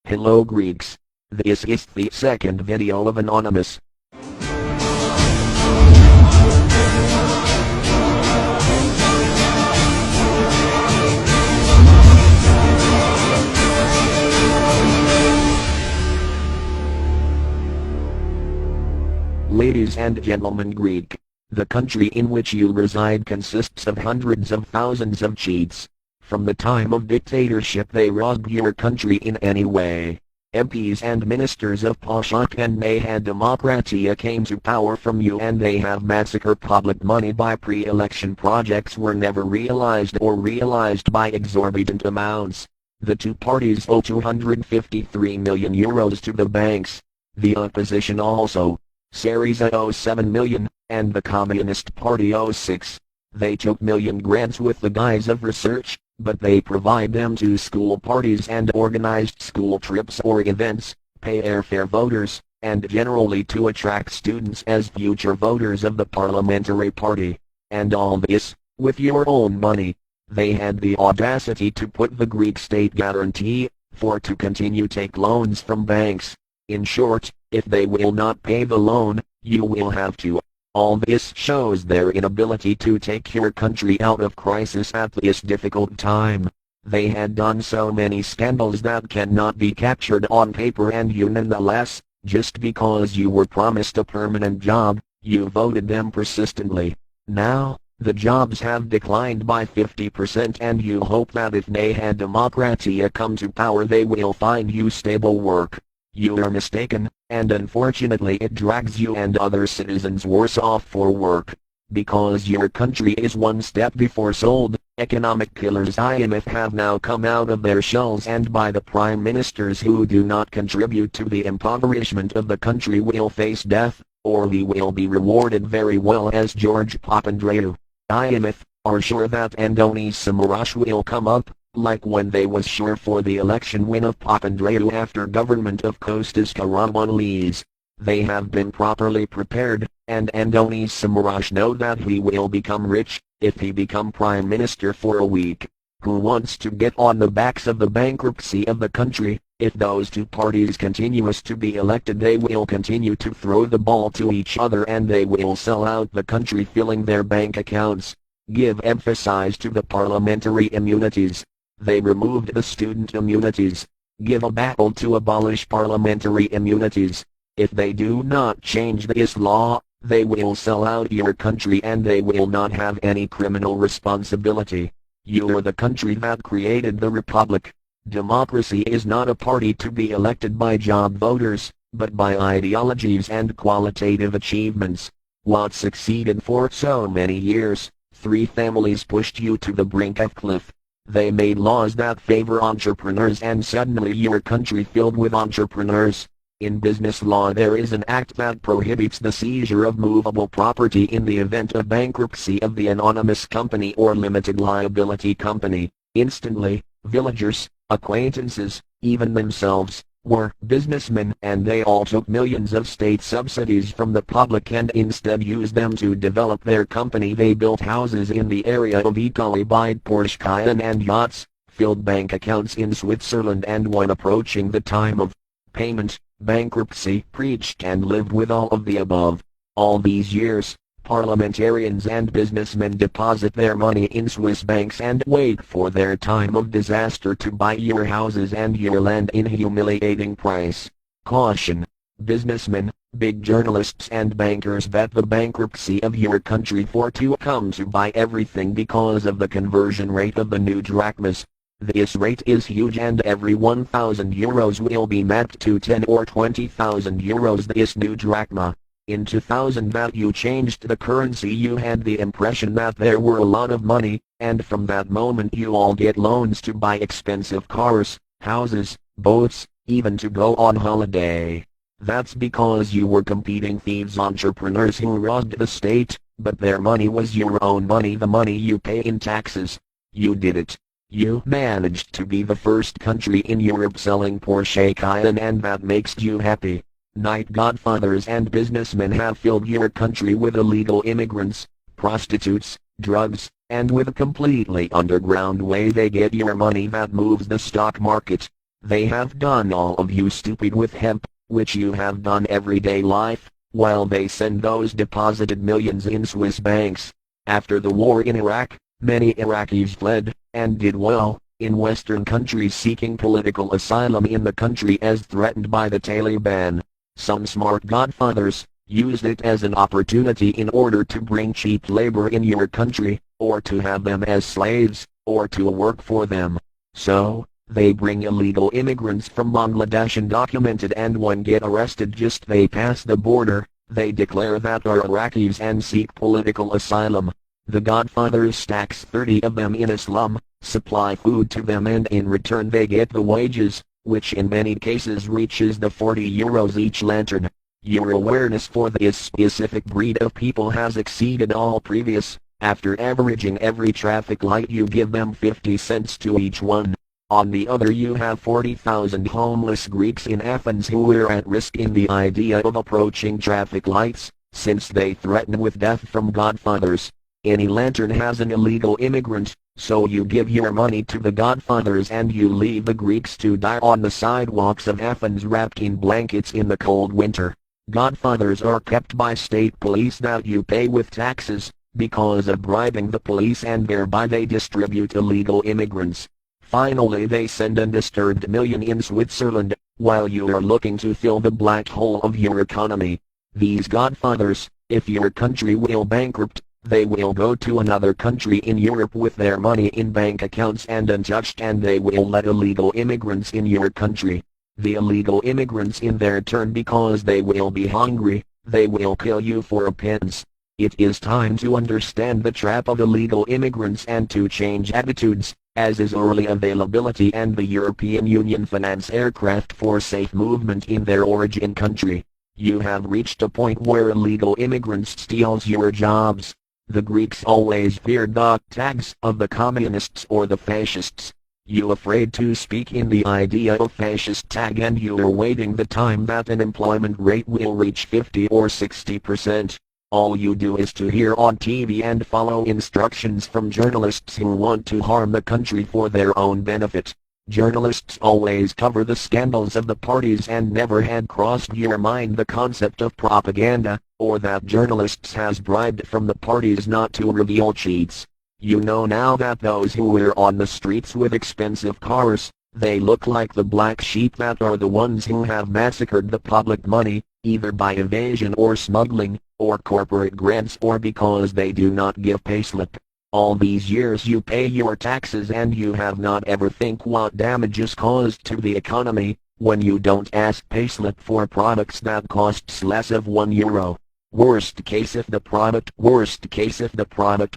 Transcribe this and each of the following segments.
Hello Greeks. This is the second video of Anonymous. Ladies and gentlemen Greek, the country in which you reside consists of hundreds of thousands of cheats. From the time of dictatorship they robbed your country in any way. MPs and ministers of Pashak and Nahad Demokratia came to power from you and they have massacred public money by pre-election projects were never realized or realized by exorbitant amounts. The two parties owe 253 million euros to the banks. The opposition also. Syriza owes 7 million, and the Communist Party owes 6. They took million grants with the guise of research, but they provide them to school parties and organized school trips or events, pay airfare voters, and generally to attract students as future voters of the parliamentary party. And all this, with your own money. They had the audacity to put the Greek state guarantee, for to continue take loans from banks. In short, if they will not pay the loan, you will have to. All this shows their inability to take your country out of crisis at this difficult time. They had done so many scandals that cannot be captured on paper and you nonetheless, just because you were promised a permanent job, you voted them persistently. Now, the jobs have declined by 50% and you hope that if Nahad Demokratia come to power they will find you stable work. You are mistaken, and unfortunately it drags you and other citizens worse off for work. Because your country is one step before sold, economic killers IMF have now come out of their shells and by the prime ministers who do not contribute to the impoverishment of the country will face death, or he will be rewarded very well as George Papandreou. IMF are sure that Andonis Samaras will come up, like when they was sure for the election win of Papandreou after government of Kostas Karamanlis. They have been properly prepared, and Andonis Samaras know that he will become rich, if he become prime minister for a week. Who wants to get on the backs of the bankruptcy of the country? If those two parties continues to be elected they will continue to throw the ball to each other and they will sell out the country filling their bank accounts. Give emphasis to the parliamentary immunities. They removed the student immunities. Give a battle to abolish parliamentary immunities. If they do not change this law, they will sell out your country and they will not have any criminal responsibility. You are the country that created the republic. Democracy is not a party to be elected by job voters, but by ideologies and qualitative achievements. What succeeded for so many years, three families pushed you to the brink of cliff. They made laws that favor entrepreneurs and suddenly your country filled with entrepreneurs. In business law there is an act that prohibits the seizure of movable property in the event of bankruptcy of the anonymous company or limited liability company. Instantly, villagers, acquaintances, even themselves, were businessmen and they all took millions of state subsidies from the public and instead used them to develop their company. They built houses in the area of Italy, bought Porsche Cayenne and yachts, filled bank accounts in Switzerland and when approaching the time of payment, bankruptcy, preached and lived with all of the above. All these years, parliamentarians and businessmen deposit their money in Swiss banks and wait for their time of disaster to buy your houses and your land in humiliating price. Caution! Businessmen, big journalists and bankers bet the bankruptcy of your country for to come to buy everything because of the conversion rate of the new drachmas. This rate is huge and every 1,000 euros will be mapped to 10 or 20,000 euros this new drachma. In 2000 that you changed the currency you had the impression that there were a lot of money, and from that moment you all get loans to buy expensive cars, houses, boats, even to go on holiday. That's because you were competing thieves entrepreneurs who robbed the state, but their money was your own money, the money you pay in taxes. You did it. You managed to be the first country in Europe selling Porsche Cayenne and that makes you happy. Night godfathers and businessmen have filled your country with illegal immigrants, prostitutes, drugs, and with a completely underground way they get your money that moves the stock market. They have done all of you stupid with hemp, which you have done everyday life, while they send those deposited millions in Swiss banks. After the war in Iraq, many Iraqis fled, and did well, in Western countries seeking political asylum in the country as threatened by the Taliban. Some smart godfathers used it as an opportunity in order to bring cheap labor in your country, or to have them as slaves, or to work for them. So, they bring illegal immigrants from Bangladesh undocumented, and when get arrested just they pass the border, they declare that are Iraqis and seek political asylum. The godfathers stacks 30 of them in a slum, supply food to them, and in return they get the wages, which in many cases reaches the 40 euros each lantern. Your awareness for this specific breed of people has exceeded all previous. After averaging every traffic light you give them 50 cents to each one. On the other you have 40,000 homeless Greeks in Athens who are at risk in the idea of approaching traffic lights, since they threaten with death from godfathers. Any lantern has an illegal immigrant, so you give your money to the godfathers and you leave the Greeks to die on the sidewalks of Athens wrapped in blankets in the cold winter. Godfathers are kept by state police that you pay with taxes, because of bribing the police, and thereby they distribute illegal immigrants. Finally they send undisturbed million in Switzerland, while you are looking to fill the black hole of your economy. These godfathers, if your country will bankrupt, they will go to another country in Europe with their money in bank accounts and untouched, and they will let illegal immigrants in your country. The illegal immigrants in their turn, because they will be hungry, they will kill you for a pence. It is time to understand the trap of illegal immigrants and to change attitudes, as is early availability and the European Union finance aircraft for safe movement in their origin country. You have reached a point where illegal immigrants steals your jobs. The Greeks always feared the tags of the communists or the fascists. You afraid to speak in the idea of fascist tag, and you are waiting the time that unemployment rate will reach 50 or 60%. All you do is to hear on TV and follow instructions from journalists who want to harm the country for their own benefit. Journalists always cover the scandals of the parties, and never had crossed your mind the concept of propaganda, or that journalists has bribed from the parties not to reveal cheats. You know now that those who are on the streets with expensive cars, they look like the black sheep that are the ones who have massacred the public money, either by evasion or smuggling, or corporate grants, or because they do not give payslip. All these years you pay your taxes and you have not ever think what damage is caused to the economy, when you don't ask payslip for products that costs less of €1. Worst case if the product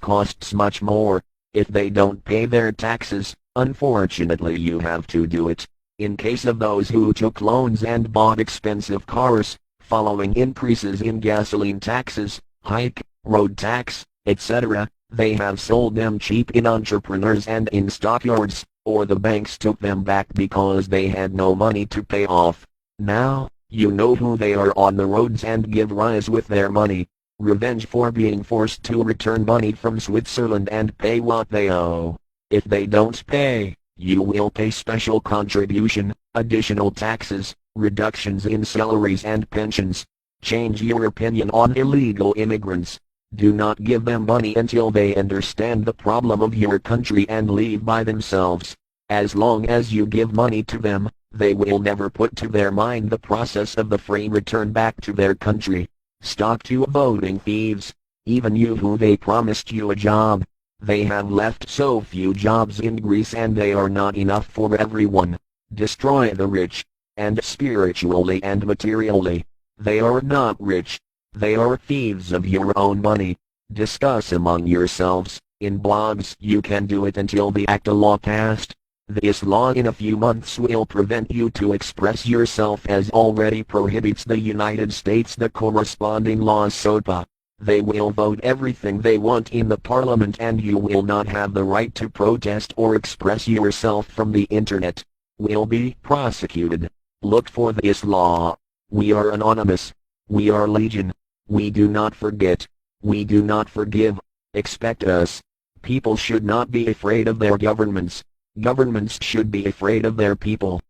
costs much more. If they don't pay their taxes, unfortunately you have to do it. In case of those who took loans and bought expensive cars, following increases in gasoline taxes, hike, road tax, etc., they have sold them cheap in entrepreneurs and in stockyards, or the banks took them back because they had no money to pay off. Now, you know who they are on the roads and give rise with their money. Revenge for being forced to return money from Switzerland and pay what they owe. If they don't pay, you will pay special contribution, additional taxes, reductions in salaries and pensions. Change your opinion on illegal immigrants. Do not give them money until they understand the problem of your country and leave by themselves. As long as you give money to them, they will never put to their mind the process of the free return back to their country. Stop to voting thieves. Even you who they promised you a job. They have left so few jobs in Greece and they are not enough for everyone. Destroy the rich, and spiritually and materially. They are not rich. They are thieves of your own money. Discuss among yourselves. In blogs you can do it until the ACTA law passed. This law in a few months will prevent you to express yourself, as already prohibits the United States the corresponding laws SOPA. They will vote everything they want in the parliament and you will not have the right to protest or express yourself from the internet. Will be prosecuted. Look for this law. We are anonymous. We are legion. We do not forget. We do not forgive. Expect us. People should not be afraid of their governments. Governments should be afraid of their people.